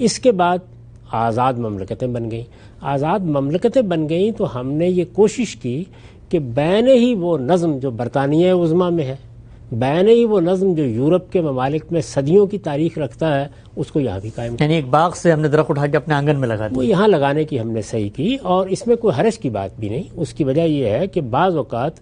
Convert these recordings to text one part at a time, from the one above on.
اس کے بعد آزاد مملکتیں بن گئیں. آزاد مملکتیں بن گئیں تو ہم نے یہ کوشش کی کہ بین ہی وہ نظم جو برطانیہ عظمیٰ میں ہے، بین ہی وہ نظم جو یورپ کے ممالک میں صدیوں کی تاریخ رکھتا ہے، اس کو یہاں بھی قائم یعنی ایک باغ سے ہم نے درخت اٹھا کے اپنے آنگن میں لگا وہ دیا. یہاں لگانے کی ہم نے صحیح کی. اور اس میں کوئی حرج کی بات بھی نہیں. اس کی وجہ یہ ہے کہ بعض اوقات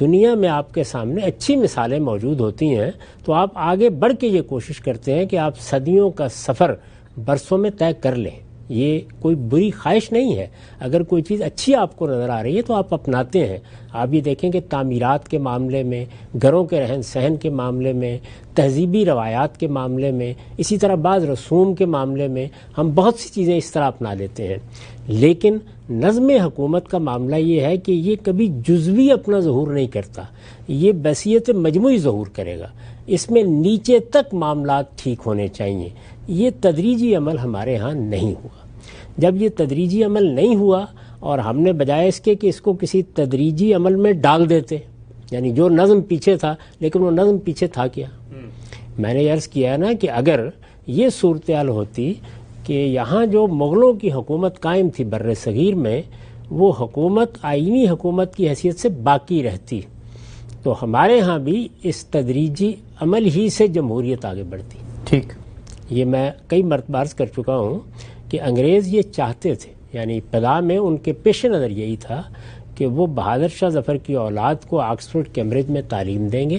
دنیا میں آپ کے سامنے اچھی مثالیں موجود ہوتی ہیں تو آپ آگے بڑھ کے یہ کوشش کرتے ہیں کہ آپ صدیوں کا سفر برسوں میں طے کر لیں. یہ کوئی بری خواہش نہیں ہے. اگر کوئی چیز اچھی آپ کو نظر آ رہی ہے تو آپ اپناتے ہیں. آپ یہ دیکھیں کہ تعمیرات کے معاملے میں، گھروں کے رہن سہن کے معاملے میں، تہذیبی روایات کے معاملے میں، اسی طرح بعض رسوم کے معاملے میں ہم بہت سی چیزیں اس طرح اپنا لیتے ہیں. لیکن نظم حکومت کا معاملہ یہ ہے کہ یہ کبھی جزوی اپنا ظہور نہیں کرتا، یہ بحثیت مجموعی ظہور کرے گا. اس میں نیچے تک معاملات ٹھیک ہونے چاہیے. یہ تدریجی عمل ہمارے ہاں نہیں ہوا. جب یہ تدریجی عمل نہیں ہوا اور ہم نے بجائے اس کے کہ اس کو کسی تدریجی عمل میں ڈال دیتے، یعنی جو نظم پیچھے تھا، لیکن وہ نظم پیچھے تھا کیا؟ میں نے عرض کیا نا کہ اگر یہ صورتحال ہوتی کہ یہاں جو مغلوں کی حکومت قائم تھی بر صغیر میں، وہ حکومت آئینی حکومت کی حیثیت سے باقی رہتی تو ہمارے ہاں بھی اس تدریجی عمل ہی سے جمہوریت آگے بڑھتی. ٹھیک. یہ میں کئی مرتبہ عرض کر چکا ہوں کہ انگریز یہ چاہتے تھے، یعنی ابتدا میں ان کے پیش نظر یہی تھا کہ وہ بہادر شاہ ظفر کی اولاد کو آکسفورڈ کیمبرج میں تعلیم دیں گے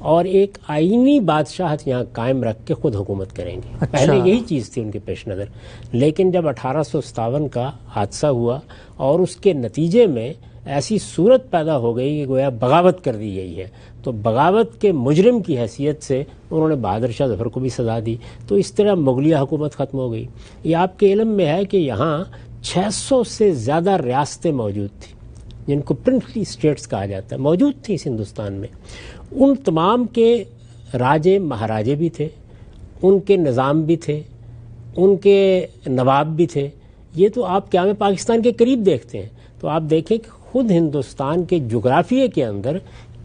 اور ایک آئینی بادشاہت یہاں قائم رکھ کے خود حکومت کریں گے. پہلے یہی چیز تھی ان کے پیش نظر. لیکن جب 1857 کا حادثہ ہوا اور اس کے نتیجے میں ایسی صورت پیدا ہو گئی کہ گویا بغاوت کر دی گئی ہے، تو بغاوت کے مجرم کی حیثیت سے انہوں نے بہادر شاہ ظفر کو بھی سزا دی. تو اس طرح مغلیہ حکومت ختم ہو گئی. یہ آپ کے علم میں ہے کہ یہاں 600 سے زیادہ ریاستیں موجود تھیں جن کو پرنسلی اسٹیٹس کہا جاتا ہے، موجود تھیں اس ہندوستان میں. ان تمام کے راجے مہاراجے بھی تھے، ان کے نظام بھی تھے، ان کے نواب بھی تھے. یہ تو آپ قیام پاکستان کے قریب دیکھتے ہیں تو آپ دیکھیں کہ خود ہندوستان کے جغرافیے کے اندر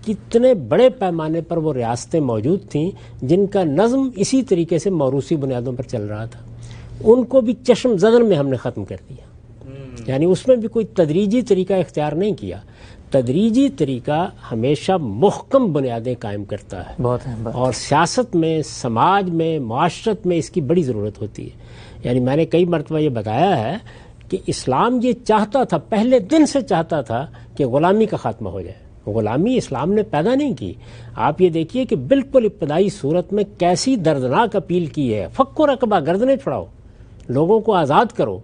کتنے بڑے پیمانے پر وہ ریاستیں موجود تھیں جن کا نظم اسی طریقے سے موروثی بنیادوں پر چل رہا تھا. ان کو بھی چشم زدن میں ہم نے ختم کر دیا. یعنی اس میں بھی کوئی تدریجی طریقہ اختیار نہیں کیا. تدریجی طریقہ ہمیشہ محکم بنیادیں قائم کرتا ہے. بہت اہم بات. اور سیاست میں، سماج میں، معاشرت میں اس کی بڑی ضرورت ہوتی ہے. یعنی میں نے کئی مرتبہ یہ بتایا ہے کہ اسلام یہ چاہتا تھا، پہلے دن سے چاہتا تھا کہ غلامی کا خاتمہ ہو جائے. غلامی اسلام نے پیدا نہیں کی. آپ یہ دیکھیے کہ بالکل ابتدائی صورت میں کیسی دردناک اپیل کی ہے، فک و رقبہ، گردنیں چھڑاؤ، لوگوں کو آزاد کرو.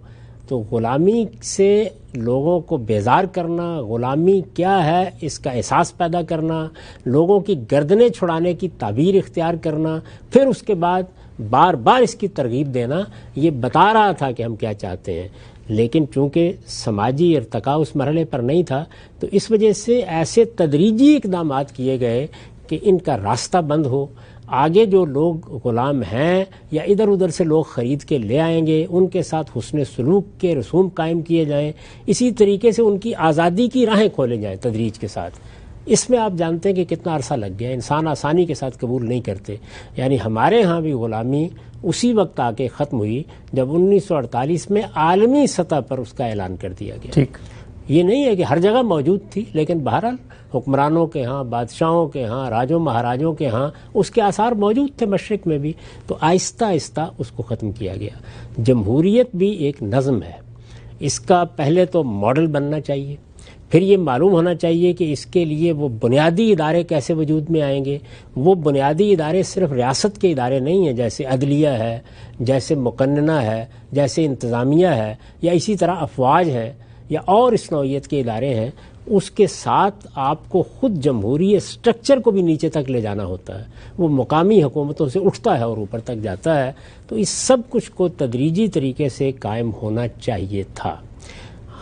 تو غلامی سے لوگوں کو بیزار کرنا، غلامی کیا ہے اس کا احساس پیدا کرنا، لوگوں کی گردنیں چھڑانے کی تعبیر اختیار کرنا، پھر اس کے بعد بار بار اس کی ترغیب دینا، یہ بتا رہا تھا کہ ہم کیا چاہتے ہیں. لیکن چونکہ سماجی ارتقاء اس مرحلے پر نہیں تھا تو اس وجہ سے ایسے تدریجی اقدامات کیے گئے کہ ان کا راستہ بند ہو. آگے جو لوگ غلام ہیں یا ادھر ادھر سے لوگ خرید کے لے آئیں گے، ان کے ساتھ حسن سلوک کے رسوم قائم کیے جائیں، اسی طریقے سے ان کی آزادی کی راہیں کھولے جائیں تدریج کے ساتھ. اس میں آپ جانتے ہیں کہ کتنا عرصہ لگ گیا. انسان آسانی کے ساتھ قبول نہیں کرتے. یعنی ہمارے ہاں بھی غلامی اسی وقت آ کے ختم ہوئی جب 1948 میں عالمی سطح پر اس کا اعلان کر دیا گیا. ٹھیک. یہ نہیں ہے کہ ہر جگہ موجود تھی، لیکن بہرحال حکمرانوں کے ہاں، بادشاہوں کے ہاں، راجوں مہاراجوں کے ہاں اس کے آثار موجود تھے مشرق میں بھی. تو آہستہ آہستہ اس کو ختم کیا گیا. جمہوریت بھی ایک نظم ہے. اس کا پہلے تو ماڈل بننا چاہیے، پھر یہ معلوم ہونا چاہیے کہ اس کے لیے وہ بنیادی ادارے کیسے وجود میں آئیں گے. وہ بنیادی ادارے صرف ریاست کے ادارے نہیں ہیں، جیسے عدلیہ ہے، جیسے مقننہ ہے، جیسے انتظامیہ ہے، یا اسی طرح افواج ہے یا اور اس نوعیت کے ادارے ہیں. اس کے ساتھ آپ کو خود جمہوری اسٹرکچر کو بھی نیچے تک لے جانا ہوتا ہے. وہ مقامی حکومتوں سے اٹھتا ہے اور اوپر تک جاتا ہے. تو اس سب کچھ کو تدریجی طریقے سے قائم ہونا چاہیے تھا.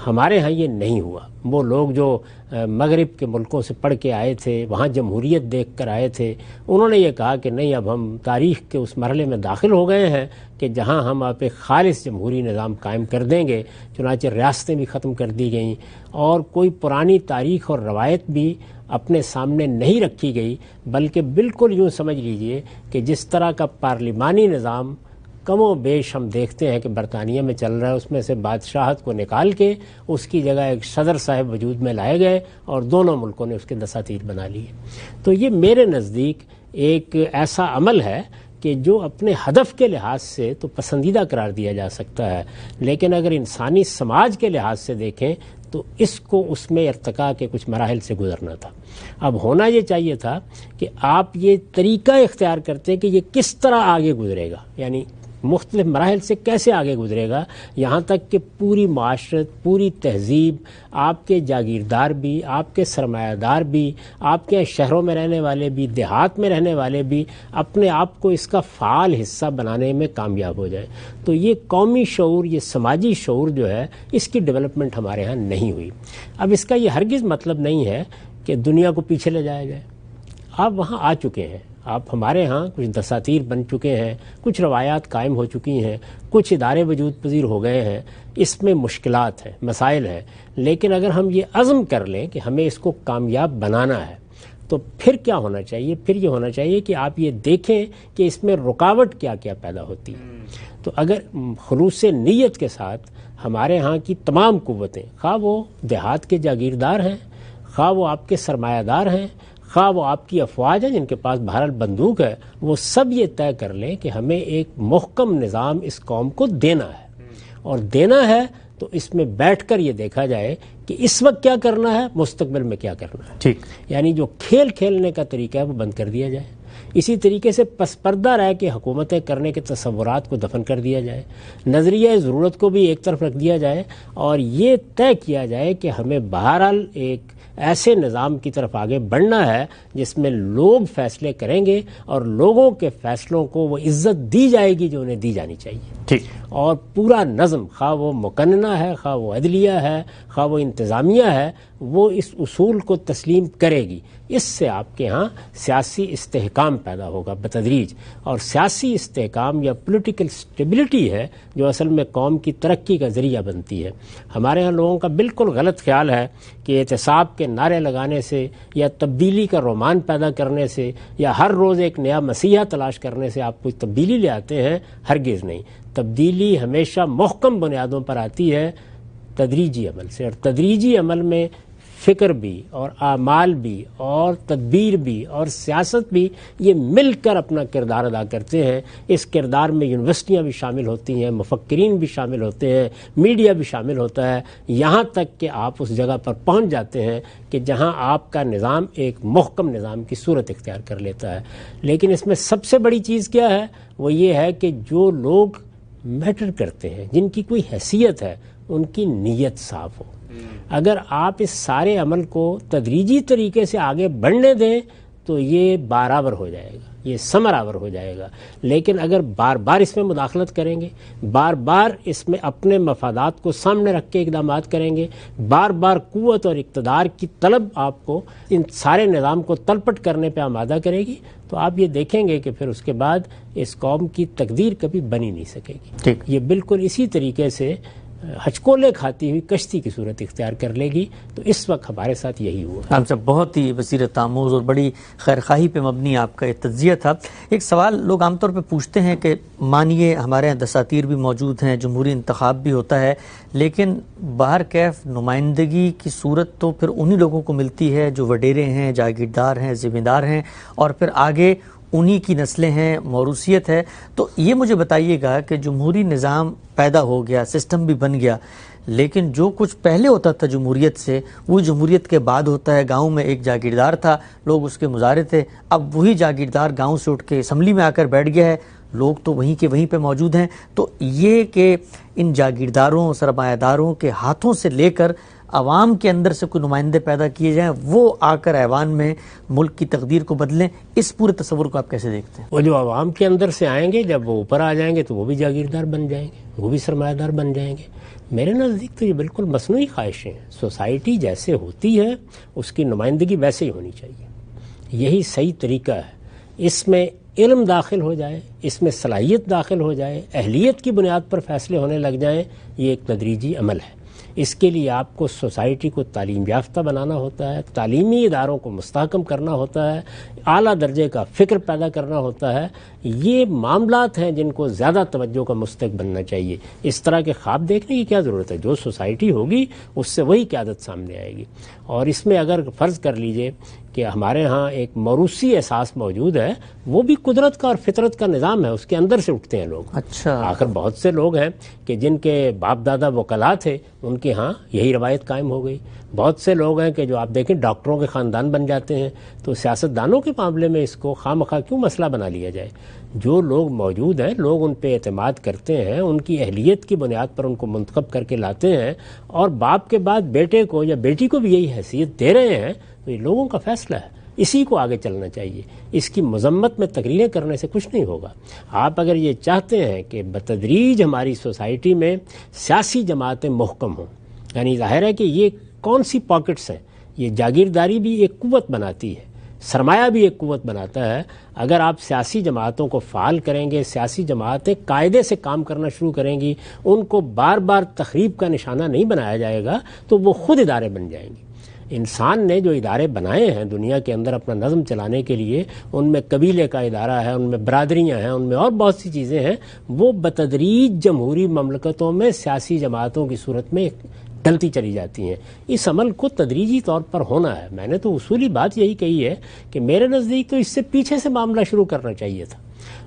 ہمارے ہاں یہ نہیں ہوا. وہ لوگ جو مغرب کے ملکوں سے پڑھ کے آئے تھے، وہاں جمہوریت دیکھ کر آئے تھے، انہوں نے یہ کہا کہ نہیں، اب ہم تاریخ کے اس مرحلے میں داخل ہو گئے ہیں کہ جہاں ہم آپ ایک خالص جمہوری نظام قائم کر دیں گے. چنانچہ ریاستیں بھی ختم کر دی گئیں اور کوئی پرانی تاریخ اور روایت بھی اپنے سامنے نہیں رکھی گئی، بلکہ بالکل یوں سمجھ لیجئے کہ جس طرح کا پارلیمانی نظام کم و بیش ہم دیکھتے ہیں کہ برطانیہ میں چل رہا ہے، اس میں سے بادشاہت کو نکال کے اس کی جگہ ایک صدر صاحب وجود میں لائے گئے اور دونوں ملکوں نے اس کے دساتیر بنا لیے. تو یہ میرے نزدیک ایک ایسا عمل ہے کہ جو اپنے ہدف کے لحاظ سے تو پسندیدہ قرار دیا جا سکتا ہے، لیکن اگر انسانی سماج کے لحاظ سے دیکھیں تو اس کو اس میں ارتقاء کے کچھ مراحل سے گزرنا تھا. اب ہونا یہ چاہیے تھا کہ آپ یہ طریقہ اختیار کرتے کہ یہ کس طرح آگے گزرے گا، یعنی مختلف مراحل سے کیسے آگے گزرے گا، یہاں تک کہ پوری معاشرت، پوری تہذیب، آپ کے جاگیردار بھی، آپ کے سرمایہ دار بھی، آپ کے شہروں میں رہنے والے بھی، دیہات میں رہنے والے بھی اپنے آپ کو اس کا فعال حصہ بنانے میں کامیاب ہو جائے. تو یہ قومی شعور، یہ سماجی شعور جو ہے، اس کی ڈیولپمنٹ ہمارے ہاں نہیں ہوئی. اب اس کا یہ ہرگز مطلب نہیں ہے کہ دنیا کو پیچھے لے جایا جائے. آپ وہاں آ چکے ہیں، آپ ہمارے ہاں کچھ دساتیر بن چکے ہیں، کچھ روایات قائم ہو چکی ہیں، کچھ ادارے وجود پذیر ہو گئے ہیں. اس میں مشکلات ہیں، مسائل ہیں، لیکن اگر ہم یہ عزم کر لیں کہ ہمیں اس کو کامیاب بنانا ہے تو پھر کیا ہونا چاہیے؟ پھر یہ ہونا چاہیے کہ آپ یہ دیکھیں کہ اس میں رکاوٹ کیا کیا پیدا ہوتی ہے. تو اگر خلوص نیت کے ساتھ ہمارے ہاں کی تمام قوتیں، خواہ وہ دیہات کے جاگیردار ہیں، خواہ وہ آپ کے سرمایہ دار ہیں، خواہ وہ آپ کی افواج ہیں جن کے پاس بہرحال بندوق ہے، وہ سب یہ طے کر لیں کہ ہمیں ایک محکم نظام اس قوم کو دینا ہے. اور دینا ہے تو اس میں بیٹھ کر یہ دیکھا جائے کہ اس وقت کیا کرنا ہے، مستقبل میں کیا کرنا ہے. ٹھیک، یعنی جو کھیل کھیلنے کا طریقہ ہے وہ بند کر دیا جائے. اسی طریقے سے پس پردہ رہ کے حکومتیں کرنے کے تصورات کو دفن کر دیا جائے. نظریہ ضرورت کو بھی ایک طرف رکھ دیا جائے اور یہ طے کیا جائے کہ ہمیں بہرحال ایک ایسے نظام کی طرف آگے بڑھنا ہے جس میں لوگ فیصلے کریں گے اور لوگوں کے فیصلوں کو وہ عزت دی جائے گی جو انہیں دی جانی چاہیے. ٹھیک. اور پورا نظم، خواہ وہ مقننہ ہے، خواہ وہ عدلیہ ہے، خواہ وہ انتظامیہ ہے، وہ اس اصول کو تسلیم کرے گی. اس سے آپ کے ہاں سیاسی استحکام پیدا ہوگا بتدریج، اور سیاسی استحکام یا پولیٹیکل اسٹیبلٹی ہے جو اصل میں قوم کی ترقی کا ذریعہ بنتی ہے. ہمارے ہاں لوگوں کا بالکل غلط خیال ہے کہ احتساب کے نعرے لگانے سے یا تبدیلی کا رومان پیدا کرنے سے یا ہر روز ایک نیا مسیحا تلاش کرنے سے آپ کوئی تبدیلی لے آتے ہیں. ہرگز نہیں. تبدیلی ہمیشہ محکم بنیادوں پر آتی ہے، تدریجی عمل سے. اور تدریجی عمل میں فکر بھی اور اعمال بھی اور تدبیر بھی اور سیاست بھی یہ مل کر اپنا کردار ادا کرتے ہیں. اس کردار میں یونیورسٹیاں بھی شامل ہوتی ہیں، مفکرین بھی شامل ہوتے ہیں، میڈیا بھی شامل ہوتا ہے، یہاں تک کہ آپ اس جگہ پر پہنچ جاتے ہیں کہ جہاں آپ کا نظام ایک محکم نظام کی صورت اختیار کر لیتا ہے. لیکن اس میں سب سے بڑی چیز کیا ہے؟ وہ یہ ہے کہ جو لوگ میٹر کرتے ہیں، جن کی کوئی حیثیت ہے، ان کی نیت صاف ہو. اگر آپ اس سارے عمل کو تدریجی طریقے سے آگے بڑھنے دیں تو یہ بارآور ہو جائے گا، یہ ثمرآور ہو جائے گا. لیکن اگر بار بار اس میں مداخلت کریں گے، بار بار اس میں اپنے مفادات کو سامنے رکھ کے اقدامات کریں گے، بار بار قوت اور اقتدار کی طلب آپ کو ان سارے نظام کو تلپٹ کرنے پہ آمادہ کرے گی، تو آپ یہ دیکھیں گے کہ پھر اس کے بعد اس قوم کی تقدیر کبھی بنی نہیں سکے گی. یہ بالکل اسی طریقے سے ہچکولے کھاتی ہوئی کشتی کی صورت اختیار کر لے گی. تو اس وقت ہمارے ساتھ یہی ہوا. ہم سب بہت ہی بصیرت آموز اور بڑی خیرخواہی پہ مبنی آپ کا یہ تجزیہ تھا. ایک سوال لوگ عام طور پہ پوچھتے ہیں کہ مانیے ہمارے یہاں دساتیر بھی موجود ہیں، جمہوری انتخاب بھی ہوتا ہے، لیکن باہر کیف نمائندگی کی صورت تو پھر انہی لوگوں کو ملتی ہے جو وڈیرے ہیں، جاگیردار ہیں، ذمہ دار ہیں، اور پھر آگے انہی کی نسلیں ہیں، موروثیت ہے. تو یہ مجھے بتائیے گا کہ جمہوری نظام پیدا ہو گیا، سسٹم بھی بن گیا، لیکن جو کچھ پہلے ہوتا تھا جمہوریت سے وہی جمہوریت کے بعد ہوتا ہے. گاؤں میں ایک جاگیردار تھا، لوگ اس کے مظاہرے تھے، اب وہی جاگیردار گاؤں سے اٹھ کے اسمبلی میں آ کر بیٹھ گیا ہے، لوگ تو وہیں کے وہیں پہ موجود ہیں. تو یہ کہ ان جاگیرداروں، سرمایہ داروں کے ہاتھوں سے لے کر عوام کے اندر سے کوئی نمائندے پیدا کیے جائیں، وہ آ کر ایوان میں ملک کی تقدیر کو بدلیں، اس پورے تصور کو آپ کیسے دیکھتے ہیں؟ وہ جو عوام کے اندر سے آئیں گے، جب وہ اوپر آ جائیں گے تو وہ بھی جاگیردار بن جائیں گے، وہ بھی سرمایہ دار بن جائیں گے. میرے نزدیک تو یہ بالکل مصنوعی خواہشیں ہیں. سوسائٹی جیسے ہوتی ہے اس کی نمائندگی ویسے ہی ہونی چاہیے. یہی صحیح طریقہ ہے. اس میں علم داخل ہو جائے، اس میں صلاحیت داخل ہو جائے، اہلیت کی بنیاد پر فیصلے ہونے لگ جائیں، یہ ایک تدریجی عمل ہے. اس کے لیے آپ کو سوسائٹی کو تعلیم یافتہ بنانا ہوتا ہے، تعلیمی اداروں کو مستحکم کرنا ہوتا ہے، اعلیٰ درجے کا فکر پیدا کرنا ہوتا ہے۔ یہ معاملات ہیں جن کو زیادہ توجہ کا مستحق بننا چاہیے۔ اس طرح کے خواب دیکھنے کی کیا ضرورت ہے؟ جو سوسائٹی ہوگی اس سے وہی قیادت سامنے آئے گی۔ اور اس میں اگر فرض کر لیجئے کہ ہمارے ہاں ایک موروثی احساس موجود ہے، وہ بھی قدرت کا اور فطرت کا نظام ہے، اس کے اندر سے اٹھتے ہیں لوگ۔ اچھا، آخر بہت سے لوگ ہیں کہ جن کے باپ دادا وکلاء تھے، ان کے ہاں یہی روایت قائم ہو گئی۔ بہت سے لوگ ہیں کہ جو آپ دیکھیں ڈاکٹروں کے خاندان بن جاتے ہیں۔ تو سیاستدانوں کے معاملے میں اس کو خواہ کیوں مسئلہ بنا لیا جائے؟ جو لوگ موجود ہیں، لوگ ان پہ اعتماد کرتے ہیں، ان کی اہلیت کی بنیاد پر ان کو منتخب کر کے لاتے ہیں، اور باپ کے بعد بیٹے کو یا بیٹی کو بھی یہی حیثیت دے رہے ہیں، تو یہ لوگوں کا فیصلہ ہے، اسی کو آگے چلنا چاہیے۔ اس کی مذمت میں تقریریں کرنے سے کچھ نہیں ہوگا۔ آپ اگر یہ چاہتے ہیں کہ بتدریج ہماری سوسائٹی میں سیاسی جماعتیں محکم ہوں، یعنی ظاہر ہے کہ یہ کون سی پاکٹس ہیں، یہ جاگیرداری بھی ایک قوت بناتی ہے، سرمایہ بھی ایک قوت بناتا ہے۔ اگر آپ سیاسی جماعتوں کو فعال کریں گے، سیاسی جماعتیں قاعدے سے کام کرنا شروع کریں گی، ان کو بار بار تخریب کا نشانہ نہیں بنایا جائے گا، تو وہ خود ادارے بن جائیں گی۔ انسان نے جو ادارے بنائے ہیں دنیا کے اندر اپنا نظم چلانے کے لیے، ان میں قبیلے کا ادارہ ہے، ان میں برادریاں ہیں، ان میں اور بہت سی چیزیں ہیں، وہ بتدریج جمہوری مملکتوں میں سیاسی جماعتوں کی صورت میں ڈلتی چلی جاتی ہیں۔ اس عمل کو تدریجی طور پر ہونا ہے۔ میں نے تو اصولی بات یہی کہی ہے کہ میرے نزدیک تو اس سے پیچھے سے معاملہ شروع کرنا چاہیے تھا،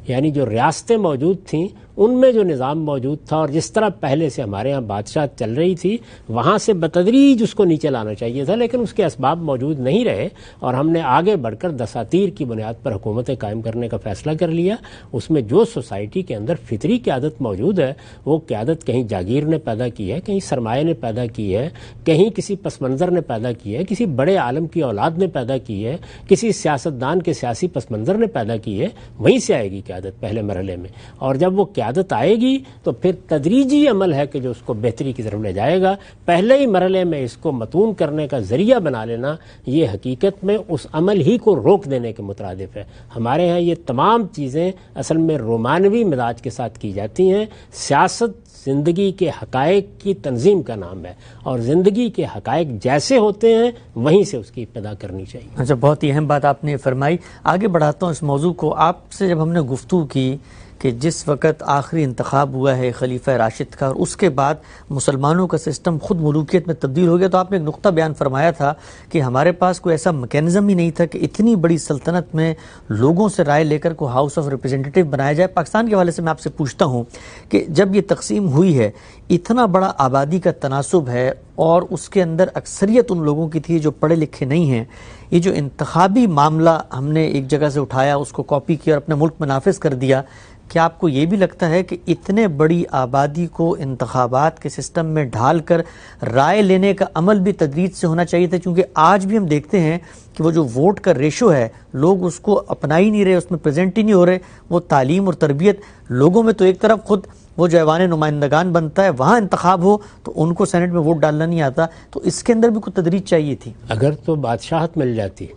یعنی جو ریاستیں موجود تھیں ان میں جو نظام موجود تھا، اور جس طرح پہلے سے ہمارے ہاں بادشاہت چل رہی تھی، وہاں سے بتدریج اس کو نیچے لانا چاہیے تھا، لیکن اس کے اسباب موجود نہیں رہے، اور ہم نے آگے بڑھ کر دساتیر کی بنیاد پر حکومتیں قائم کرنے کا فیصلہ کر لیا۔ اس میں جو سوسائٹی کے اندر فطری قیادت موجود ہے، وہ قیادت کہیں جاگیر نے پیدا کی ہے، کہیں سرمایہ نے پیدا کی ہے، کہیں کسی پس منظر نے پیدا کی ہے، کسی بڑے عالم کی اولاد نے پیدا کی ہے، کسی سیاستدان کے سیاسی پس منظر نے پیدا کی ہے، وہیں سے آئے گی قیادت پہلے مرحلے میں۔ اور جب وہ قیادت آئے گی تو پھر تدریجی عمل ہے کہ جو اس کو بہتری کی طرف لے جائے گا۔ پہلے ہی مرحلے میں اس کو متون کرنے کا ذریعہ بنا لینا، یہ حقیقت میں اس عمل ہی کو روک دینے کے مترادف ہے۔ ہمارے ہاں یہ تمام چیزیں اصل میں رومانوی مزاج کے ساتھ کی جاتی ہیں۔ سیاست زندگی کے حقائق کی تنظیم کا نام ہے، اور زندگی کے حقائق جیسے ہوتے ہیں وہیں سے اس کی ابتدا کرنی چاہیے۔ اچھا، بہت ہی اہم بات آپ نے فرمائی۔ آگے بڑھاتا ہوں اس موضوع کو۔ آپ سے جب ہم نے گفتگو کی کہ جس وقت آخری انتخاب ہوا ہے خلیفہ راشد کا، اور اس کے بعد مسلمانوں کا سسٹم خود ملوکیت میں تبدیل ہو گیا، تو آپ نے ایک نقطہ بیان فرمایا تھا کہ ہمارے پاس کوئی ایسا میکینزم ہی نہیں تھا کہ اتنی بڑی سلطنت میں لوگوں سے رائے لے کر کو ہاؤس آف ریپرزینٹیٹیو بنایا جائے۔ پاکستان کے حوالے سے میں آپ سے پوچھتا ہوں کہ جب یہ تقسیم ہوئی ہے، اتنا بڑا آبادی کا تناسب ہے، اور اس کے اندر اکثریت ان لوگوں کی تھی جو پڑھے لکھے نہیں ہیں، یہ جو انتخابی معاملہ ہم نے ایک جگہ سے اٹھایا، اس کو کاپی کیا اور اپنے ملک میں نافذ کر دیا، کیا آپ کو یہ بھی لگتا ہے کہ اتنے بڑی آبادی کو انتخابات کے سسٹم میں ڈھال کر رائے لینے کا عمل بھی تدریج سے ہونا چاہیے تھا؟ کیونکہ آج بھی ہم دیکھتے ہیں کہ وہ جو ووٹ کا ریشو ہے، لوگ اس کو اپنا ہی نہیں رہے، اس میں پریزنٹ ہی نہیں ہو رہے۔ وہ تعلیم اور تربیت لوگوں میں تو ایک طرف خود وہ جو ایوان نمائندگان بنتا ہے وہاں انتخاب ہو تو ان کو سینٹ میں ووٹ ڈالنا نہیں آتا، تو اس کے اندر بھی کوئی تدریج چاہیے تھی۔ اگر تو بادشاہت مل جاتی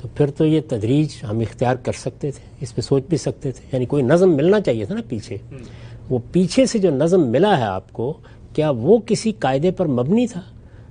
تو پھر تو یہ تدریج ہم اختیار کر سکتے تھے، اس پہ سوچ بھی سکتے تھے، یعنی کوئی نظم ملنا چاہیے تھا نا پیچھے۔ وہ پیچھے سے جو نظم ملا ہے آپ کو، کیا وہ کسی قاعدے پر مبنی تھا؟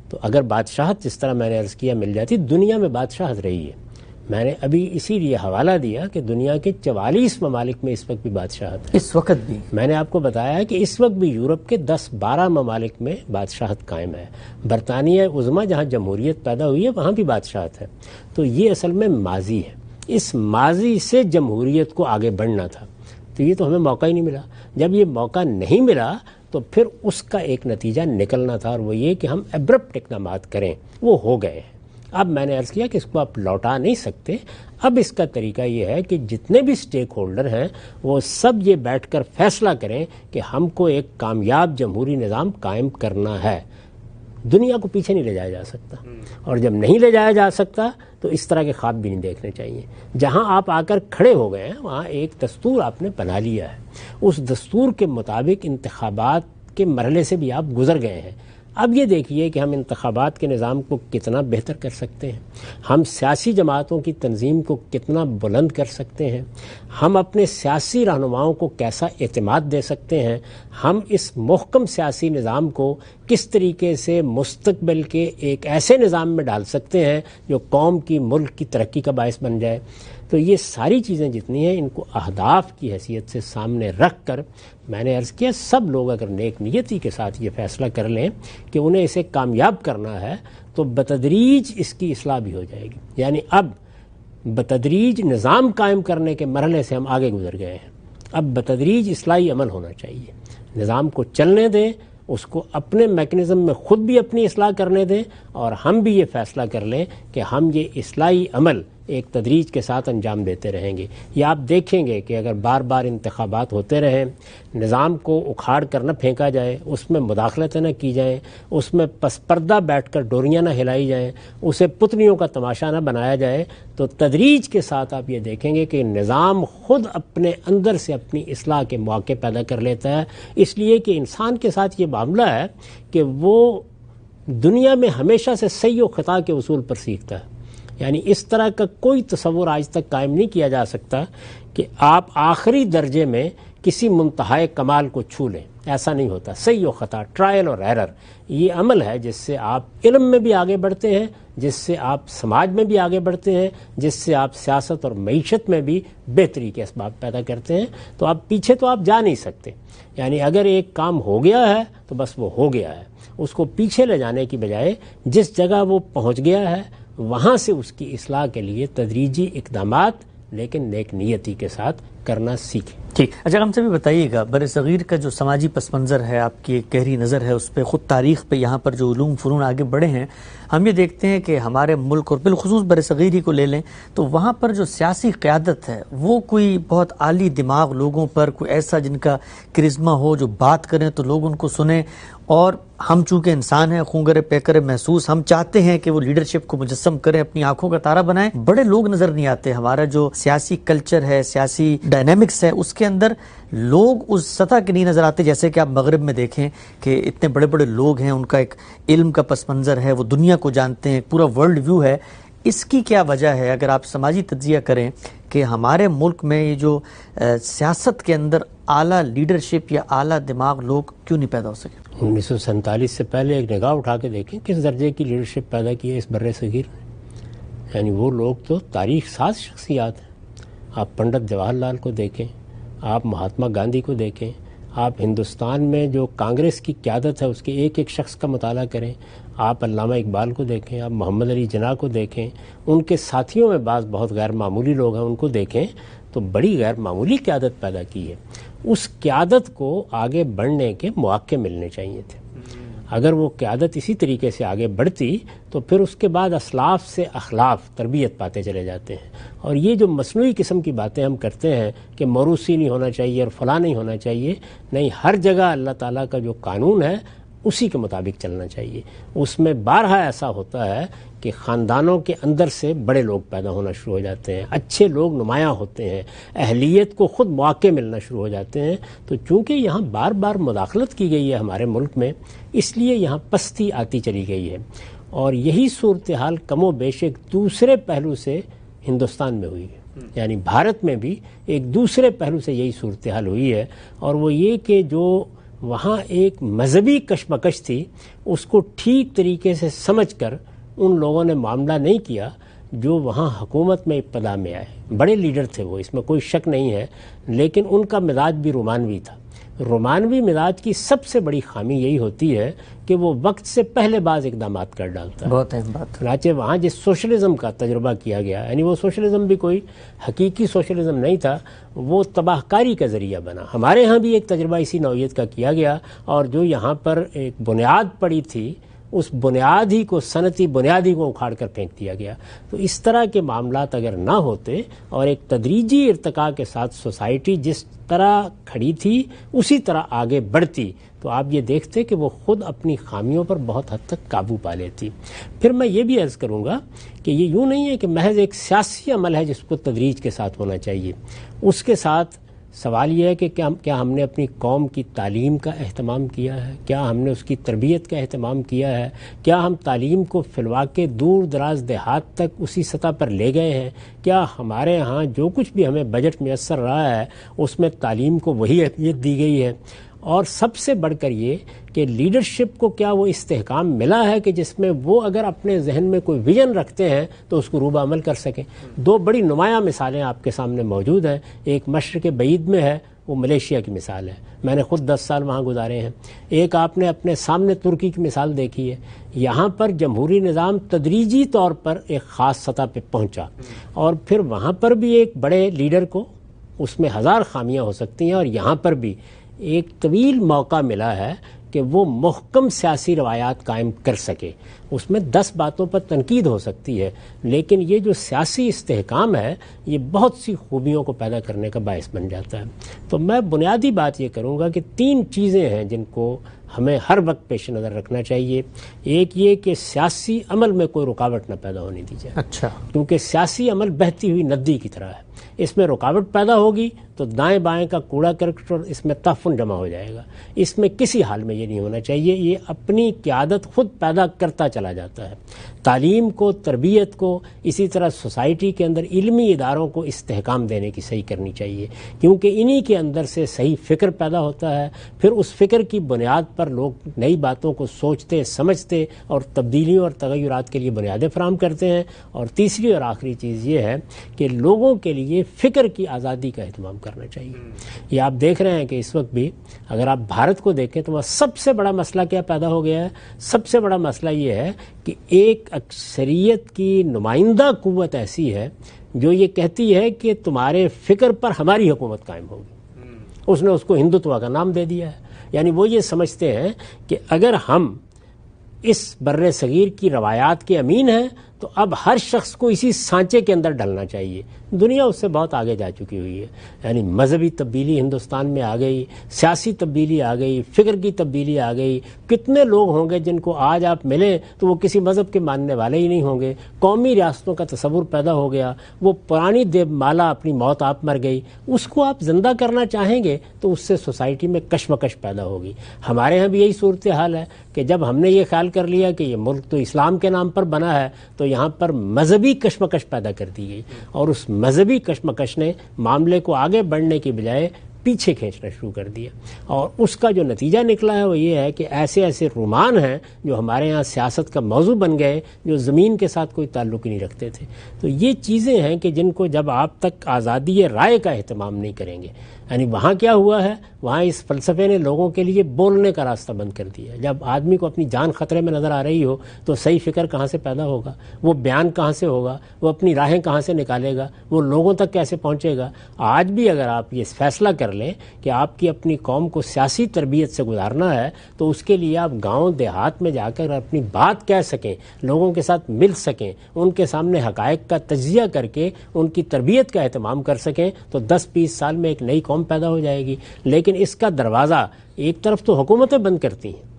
تو اگر بادشاہت جس طرح میں نے عرض کیا مل جاتی، دنیا میں بادشاہت رہی ہے، میں نے ابھی اسی لیے حوالہ دیا کہ دنیا کے 44 ممالک میں اس وقت بھی بادشاہت ہے۔ اس وقت بھی میں نے آپ کو بتایا کہ اس وقت بھی یورپ کے 10-12 ممالک میں بادشاہت قائم ہے۔ برطانیہ عظمیٰ جہاں جمہوریت پیدا ہوئی ہے وہاں بھی بادشاہت ہے۔ تو یہ اصل میں ماضی ہے، اس ماضی سے جمہوریت کو آگے بڑھنا تھا، تو یہ تو ہمیں موقع ہی نہیں ملا۔ جب یہ موقع نہیں ملا تو پھر اس کا ایک نتیجہ نکلنا تھا، اور وہ یہ کہ ہم ایبرپٹ اقدامات کریں، وہ ہو گئے ہیں۔ اب میں نے عرض کیا کہ اس کو آپ لوٹا نہیں سکتے۔ اب اس کا طریقہ یہ ہے کہ جتنے بھی سٹیک ہولڈر ہیں وہ سب یہ بیٹھ کر فیصلہ کریں کہ ہم کو ایک کامیاب جمہوری نظام قائم کرنا ہے۔ دنیا کو پیچھے نہیں لے جایا جا سکتا، اور جب نہیں لے جایا جا سکتا تو اس طرح کے خواب بھی نہیں دیکھنے چاہیے۔ جہاں آپ آ کر کھڑے ہو گئے ہیں وہاں ایک دستور آپ نے بنا لیا ہے، اس دستور کے مطابق انتخابات کے مرحلے سے بھی آپ گزر گئے ہیں۔ اب یہ دیکھیے کہ ہم انتخابات کے نظام کو کتنا بہتر کر سکتے ہیں، ہم سیاسی جماعتوں کی تنظیم کو کتنا بلند کر سکتے ہیں، ہم اپنے سیاسی رہنماؤں کو کیسا اعتماد دے سکتے ہیں، ہم اس محکم سیاسی نظام کو کس طریقے سے مستقبل کے ایک ایسے نظام میں ڈال سکتے ہیں جو قوم کی، ملک کی ترقی کا باعث بن جائے۔ تو یہ ساری چیزیں جتنی ہیں ان کو اہداف کی حیثیت سے سامنے رکھ کر میں نے عرض کیا سب لوگ اگر نیک نیتی کے ساتھ یہ فیصلہ کر لیں کہ انہیں اسے کامیاب کرنا ہے تو بتدریج اس کی اصلاح بھی ہو جائے گی۔ یعنی اب بتدریج نظام قائم کرنے کے مرحلے سے ہم آگے گزر گئے ہیں، اب بتدریج اصلاحی عمل ہونا چاہیے۔ نظام کو چلنے دیں، اس کو اپنے میکنزم میں خود بھی اپنی اصلاح کرنے دیں، اور ہم بھی یہ فیصلہ کر لیں کہ ہم یہ اصلاحی عمل ایک تدریج کے ساتھ انجام دیتے رہیں گے۔ یہ آپ دیکھیں گے کہ اگر بار بار انتخابات ہوتے رہیں، نظام کو اکھاڑ کر نہ پھینکا جائے، اس میں مداخلتیں نہ کی جائیں، اس میں پس پردہ بیٹھ کر ڈوریاں نہ ہلائی جائیں، اسے پتلیوں کا تماشا نہ بنایا جائے، تو تدریج کے ساتھ آپ یہ دیکھیں گے کہ نظام خود اپنے اندر سے اپنی اصلاح کے مواقع پیدا کر لیتا ہے۔ اس لیے کہ انسان کے ساتھ یہ معاملہ ہے کہ وہ دنیا میں ہمیشہ سے صحیح و خطا کے اصول پر سیکھتا ہے۔ یعنی اس طرح کا کوئی تصور آج تک قائم نہیں کیا جا سکتا کہ آپ آخری درجے میں کسی منتہائے کمال کو چھو لیں، ایسا نہیں ہوتا۔ صحیح و خطا، ٹرائل اور ایرر، یہ عمل ہے جس سے آپ علم میں بھی آگے بڑھتے ہیں، جس سے آپ سماج میں بھی آگے بڑھتے ہیں، جس سے آپ سیاست اور معیشت میں بھی بہتری کے اسباب پیدا کرتے ہیں۔ تو آپ پیچھے تو آپ جا نہیں سکتے، یعنی اگر ایک کام ہو گیا ہے تو بس وہ ہو گیا ہے، اس کو پیچھے لے جانے کی بجائے جس جگہ وہ پہنچ گیا ہے وہاں سے اس کی اصلاح کے لیے تدریجی اقدامات لیکن نیک نیتی کے ساتھ کرنا سیکھیں۔ ٹھیک، اچھا ہم سے بھی بتائیے گا بر صغیر کا جو سماجی پس منظر ہے، آپ کی ایک گہری نظر ہے اس پہ، خود تاریخ پہ یہاں پر جو علوم فنون آگے بڑھے ہیں، ہم یہ دیکھتے ہیں کہ ہمارے ملک اور بالخصوص بر صغیر ہی کو لے لیں تو وہاں پر جو سیاسی قیادت ہے وہ کوئی بہت عالی دماغ لوگوں پر، کوئی ایسا جن کا کرزما ہو جو بات کریں تو لوگ ان کو سنیں، اور ہم چونکہ انسان ہیں، خونگرے پیکرے محسوس، ہم چاہتے ہیں کہ وہ لیڈرشپ کو مجسم کریں، اپنی آنکھوں کا تارا بنائیں، بڑے لوگ نظر نہیں آتے۔ ہمارا جو سیاسی کلچر ہے، سیاسی ڈائنامکس ہے، اس کے اندر لوگ اس سطح کے نہیں نظر آتے۔ جیسے کہ آپ مغرب میں دیکھیں کہ اتنے بڑے بڑے لوگ ہیں، ان کا ایک علم کا پس منظر ہے، وہ دنیا کو جانتے ہیں، پورا ورلڈ ویو ہے۔ اس کی کیا وجہ ہے اگر آپ سماجی تجزیہ کریں کہ ہمارے ملک میں یہ جو سیاست کے اندر اعلیٰ لیڈرشپ یا اعلیٰ دماغ لوگ کیوں نہیں پیدا ہو سکے؟ 1947 سے پہلے ایک نگاہ اٹھا کے دیکھیں کس درجے کی لیڈرشپ پیدا کی ہے اس بر صغیر میں۔ یعنی وہ لوگ تو تاریخ ساز شخصیات ہیں۔ آپ پنڈت جواہر لال کو دیکھیں، آپ مہاتما گاندھی کو دیکھیں، آپ ہندوستان میں جو کانگریس کی قیادت ہے اس کے ایک ایک شخص کا مطالعہ کریں، آپ علامہ اقبال کو دیکھیں، آپ محمد علی جناح کو دیکھیں، ان کے ساتھیوں میں بعض بہت غیر معمولی لوگ ہیں، ان کو دیکھیں تو بڑی غیر معمولی قیادت پیدا کی ہے۔ اس قیادت کو آگے بڑھنے کے مواقع ملنے چاہیے تھے۔ اگر وہ قیادت اسی طریقے سے آگے بڑھتی تو پھر اس کے بعد اسلاف سے اخلاف تربیت پاتے چلے جاتے ہیں۔ اور یہ جو مصنوعی قسم کی باتیں ہم کرتے ہیں کہ موروثی نہیں ہونا چاہیے اور فلاں نہیں ہونا چاہیے، نہیں، ہر جگہ اللہ تعالیٰ کا جو قانون ہے اسی کے مطابق چلنا چاہیے۔ اس میں بارہا ایسا ہوتا ہے کہ خاندانوں کے اندر سے بڑے لوگ پیدا ہونا شروع ہو جاتے ہیں، اچھے لوگ نمایاں ہوتے ہیں، اہلیت کو خود مواقع ملنا شروع ہو جاتے ہیں۔ تو چونکہ یہاں بار بار مداخلت کی گئی ہے ہمارے ملک میں، اس لیے یہاں پستی آتی چلی گئی ہے، اور یہی صورتحال کم و بیش ایک دوسرے پہلو سے ہندوستان میں ہوئی ہے۔ یعنی بھارت میں بھی ایک دوسرے پہلو سے یہی صورتحال ہوئی ہے، اور وہ یہ کہ جو وہاں ایک مذہبی کشمکش تھی اس کو ٹھیک طریقے سے سمجھ کر ان لوگوں نے معاملہ نہیں کیا جو وہاں حکومت میں ابتدا میں آئے۔ بڑے لیڈر تھے وہ، اس میں کوئی شک نہیں ہے، لیکن ان کا مزاج بھی رومانوی تھا۔ رومانوی مزاج کی سب سے بڑی خامی یہی ہوتی ہے کہ وہ وقت سے پہلے بعض اقدامات کر ڈالتا ہے۔ بہت اہم بات۔ چنانچہ وہاں جس سوشلزم کا تجربہ کیا گیا، یعنی وہ سوشلزم بھی کوئی حقیقی سوشلزم نہیں تھا، وہ تباہ کاری کا ذریعہ بنا۔ ہمارے ہاں بھی ایک تجربہ اسی نوعیت کا کیا گیا، اور جو یہاں پر ایک بنیاد پڑی تھی اس بنیاد ہی کو، صنعتی بنیادی کو اکھاڑ کر پھینک دیا گیا۔ تو اس طرح کے معاملات اگر نہ ہوتے اور ایک تدریجی ارتقاء کے ساتھ سوسائٹی جس طرح کھڑی تھی اسی طرح آگے بڑھتی، تو آپ یہ دیکھتے کہ وہ خود اپنی خامیوں پر بہت حد تک قابو پا لیتی۔ پھر میں یہ بھی عرض کروں گا کہ یہ یوں نہیں ہے کہ محض ایک سیاسی عمل ہے جس کو تدریج کے ساتھ ہونا چاہیے، اس کے ساتھ سوال یہ ہے کہ کیا ہم نے اپنی قوم کی تعلیم کا اہتمام کیا ہے؟ کیا ہم نے اس کی تربیت کا اہتمام کیا ہے؟ کیا ہم تعلیم کو فی الواقع دور دراز دیہات تک اسی سطح پر لے گئے ہیں؟ کیا ہمارے ہاں جو کچھ بھی ہمیں بجٹ میسر رہا ہے اس میں تعلیم کو وہی اہمیت دی گئی ہے؟ اور سب سے بڑھ کر یہ کہ لیڈرشپ کو کیا وہ استحکام ملا ہے کہ جس میں وہ اگر اپنے ذہن میں کوئی ویژن رکھتے ہیں تو اس کو روبہ عمل کر سکیں؟ دو بڑی نمایاں مثالیں آپ کے سامنے موجود ہیں. ایک مشرق بعید میں ہے، وہ ملیشیا کی مثال ہے. میں نے خود 10 سال وہاں گزارے ہیں. ایک آپ نے اپنے سامنے ترکی کی مثال دیکھی ہے. یہاں پر جمہوری نظام تدریجی طور پر ایک خاص سطح پہ پہنچا، اور پھر وہاں پر بھی ایک بڑے لیڈر کو اس میں 1000 خامیاں ہو سکتی ہیں، اور یہاں پر بھی ایک طویل موقع ملا ہے کہ وہ محکم سیاسی روایات قائم کر سکے. اس میں 10 باتوں پر تنقید ہو سکتی ہے، لیکن یہ جو سیاسی استحکام ہے یہ بہت سی خوبیوں کو پیدا کرنے کا باعث بن جاتا ہے. تو میں بنیادی بات یہ کروں گا کہ 3 چیزیں ہیں جن کو ہمیں ہر وقت پیش نظر رکھنا چاہیے. ایک یہ کہ سیاسی عمل میں کوئی رکاوٹ نہ پیدا ہونے دی جائے. اچھا. کیونکہ سیاسی عمل بہتی ہوئی ندی کی طرح ہے، اس میں رکاوٹ پیدا ہوگی تو دائیں بائیں کا کوڑا کرکٹ اور اس میں تعفن جمع ہو جائے گا. اس میں کسی حال میں یہ نہیں ہونا چاہیے. یہ اپنی قیادت خود پیدا کرتا چلا جاتا ہے. تعلیم کو، تربیت کو، اسی طرح سوسائٹی کے اندر علمی اداروں کو استحکام دینے کی صحیح کرنی چاہیے، کیونکہ انہی کے اندر سے صحیح فکر پیدا ہوتا ہے. پھر اس فکر کی بنیاد پر لوگ نئی باتوں کو سوچتے، سمجھتے اور تبدیلیوں اور تغیرات کے لیے بنیادیں فراہم کرتے ہیں. اور تیسری اور آخری چیز یہ ہے کہ لوگوں کے لیے فکر کی آزادی کا اہتمام کرنا چاہیے. یہ آپ دیکھ رہے ہیں کہ اس وقت بھی اگر آپ بھارت کو دیکھیں تو وہاں سب سے بڑا مسئلہ کیا پیدا ہو گیا ہے؟ سب سے بڑا مسئلہ یہ ہے کہ ایک اکثریت کی نمائندہ قوت ایسی ہے جو یہ کہتی ہے کہ تمہارے فکر پر ہماری حکومت قائم ہوگی. اس نے اس کو ہندوتوا کا نام دے دیا ہے. یعنی وہ یہ سمجھتے ہیں کہ اگر ہم اس بر صغیر کی روایات کے امین ہیں تو اب ہر شخص کو اسی سانچے کے اندر ڈلنا چاہیے. دنیا اس سے بہت آگے جا چکی ہوئی ہے. یعنی مذہبی تبدیلی ہندوستان میں آ گئی، سیاسی تبدیلی آ گئی، فکر کی تبدیلی آ گئی. کتنے لوگ ہوں گے جن کو آج آپ ملیں تو وہ کسی مذہب کے ماننے والے ہی نہیں ہوں گے. قومی ریاستوں کا تصور پیدا ہو گیا. وہ پرانی دیو مالا اپنی موت آپ مر گئی، اس کو آپ زندہ کرنا چاہیں گے تو اس سے سوسائٹی میں کشمکش پیدا ہوگی. ہمارے ہاں بھی یہی صورتحال ہے کہ جب ہم نے یہ خیال کر لیا کہ یہ ملک تو اسلام کے نام پر بنا ہے تو یہاں پر مذہبی کشمکش پیدا کر دی گئی، اور اس مذہبی کشمکش نے معاملے کو آگے بڑھنے کی بجائے پیچھے کھینچنا شروع کر دیا. اور اس کا جو نتیجہ نکلا ہے وہ یہ ہے کہ ایسے ایسے رومان ہیں جو ہمارے ہاں سیاست کا موضوع بن گئے، جو زمین کے ساتھ کوئی تعلق ہی نہیں رکھتے تھے. تو یہ چیزیں ہیں کہ جن کو جب آپ تک آزادی رائے کا اہتمام نہیں کریں گے، یعنی وہاں کیا ہوا ہے، وہاں اس فلسفے نے لوگوں کے لیے بولنے کا راستہ بند کر دیا. جب آدمی کو اپنی جان خطرے میں نظر آ رہی ہو تو صحیح فکر کہاں سے پیدا ہوگا، وہ بیان کہاں سے ہوگا، وہ اپنی راہیں کہاں سے نکالے گا، وہ لوگوں تک کیسے پہنچے گا. آج بھی اگر آپ یہ فیصلہ کر لیں کہ آپ کی اپنی قوم کو سیاسی تربیت سے گزارنا ہے تو اس کے لیے آپ گاؤں دیہات میں جا کر اپنی بات کہہ سکیں، لوگوں کے ساتھ مل سکیں، ان کے سامنے حقائق کا تجزیہ کر کے ان کی تربیت کا اہتمام کر سکیں تو 10-20 سال میں ایک نئی قوم پیدا ہو جائے گی. لیکن اس کا دروازہ ایک طرف تو حکومتیں بند کرتی ہیں،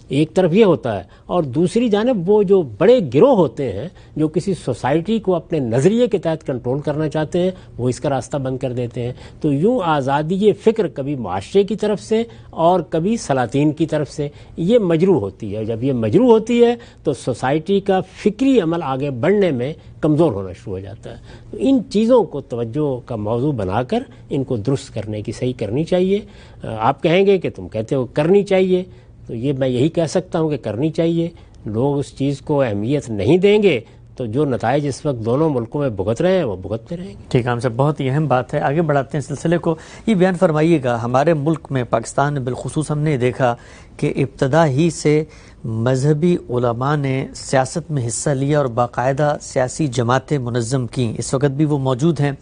ایک طرف یہ ہوتا ہے، اور دوسری جانب وہ جو بڑے گروہ ہوتے ہیں جو کسی سوسائٹی کو اپنے نظریے کے تحت کنٹرول کرنا چاہتے ہیں، وہ اس کا راستہ بند کر دیتے ہیں. تو یوں آزادی فکر کبھی معاشرے کی طرف سے اور کبھی سلاطین کی طرف سے یہ مجروح ہوتی ہے. جب یہ مجروح ہوتی ہے تو سوسائٹی کا فکری عمل آگے بڑھنے میں کمزور ہونا شروع ہو جاتا ہے. تو ان چیزوں کو توجہ کا موضوع بنا کر ان کو درست کرنے کی صحیح کرنی چاہیے. آپ کہیں گے کہ تم کہتے ہو کرنی چاہیے، تو یہ میں یہی کہہ سکتا ہوں کہ کرنی چاہیے. لوگ اس چیز کو اہمیت نہیں دیں گے تو جو نتائج اس وقت دونوں ملکوں میں بھگت رہے ہیں وہ بھگتتے رہیں گے. ٹھیک ہے، ہم سے بہت ہی اہم بات ہے. آگے بڑھاتے ہیں سلسلے کو. یہ بیان فرمائیے گا، ہمارے ملک میں پاکستان میں بالخصوص ہم نے دیکھا کہ ابتدا ہی سے مذہبی علماء نے سیاست میں حصہ لیا اور باقاعدہ سیاسی جماعتیں منظم کیں. اس وقت بھی وہ موجود ہیں.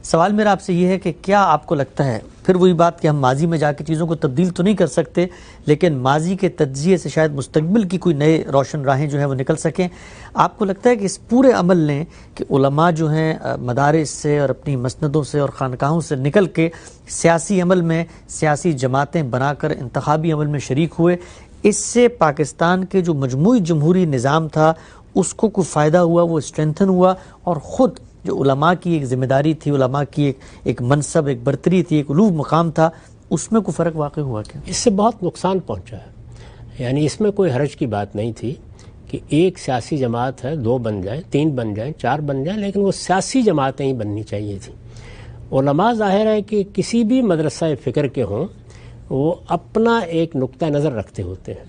سوال میرا آپ سے یہ ہے کہ کیا آپ کو لگتا ہے، پھر وہی بات کہ ہم ماضی میں جا کے چیزوں کو تبدیل تو نہیں کر سکتے، لیکن ماضی کے تجزیے سے شاید مستقبل کی کوئی نئے روشن راہیں جو ہیں وہ نکل سکیں. آپ کو لگتا ہے کہ اس پورے عمل نے کہ علماء جو ہیں مدارس سے اور اپنی مسندوں سے اور خانقاہوں سے نکل کے سیاسی عمل میں سیاسی جماعتیں بنا کر انتخابی عمل میں شریک ہوئے، اس سے پاکستان کے جو مجموعی جمہوری نظام تھا اس کو کوئی فائدہ ہوا، وہ اسٹرینتھن ہوا اور خود جو علماء کی ایک ذمہ داری تھی، علماء کی ایک منصب، ایک برتری تھی، ایک علو مقام تھا، اس میں کوئی فرق واقع ہوا کیا؟ اس سے بہت نقصان پہنچا ہے. یعنی اس میں کوئی حرج کی بات نہیں تھی کہ ایک سیاسی جماعت ہے 2 بن جائیں، 3 بن جائیں، 4 بن جائیں، لیکن وہ سیاسی جماعتیں ہی بننی چاہیے تھیں. علماء ظاہر ہے کہ کسی بھی مدرسہ فکر کے ہوں وہ اپنا ایک نقطہ نظر رکھتے ہوتے ہیں.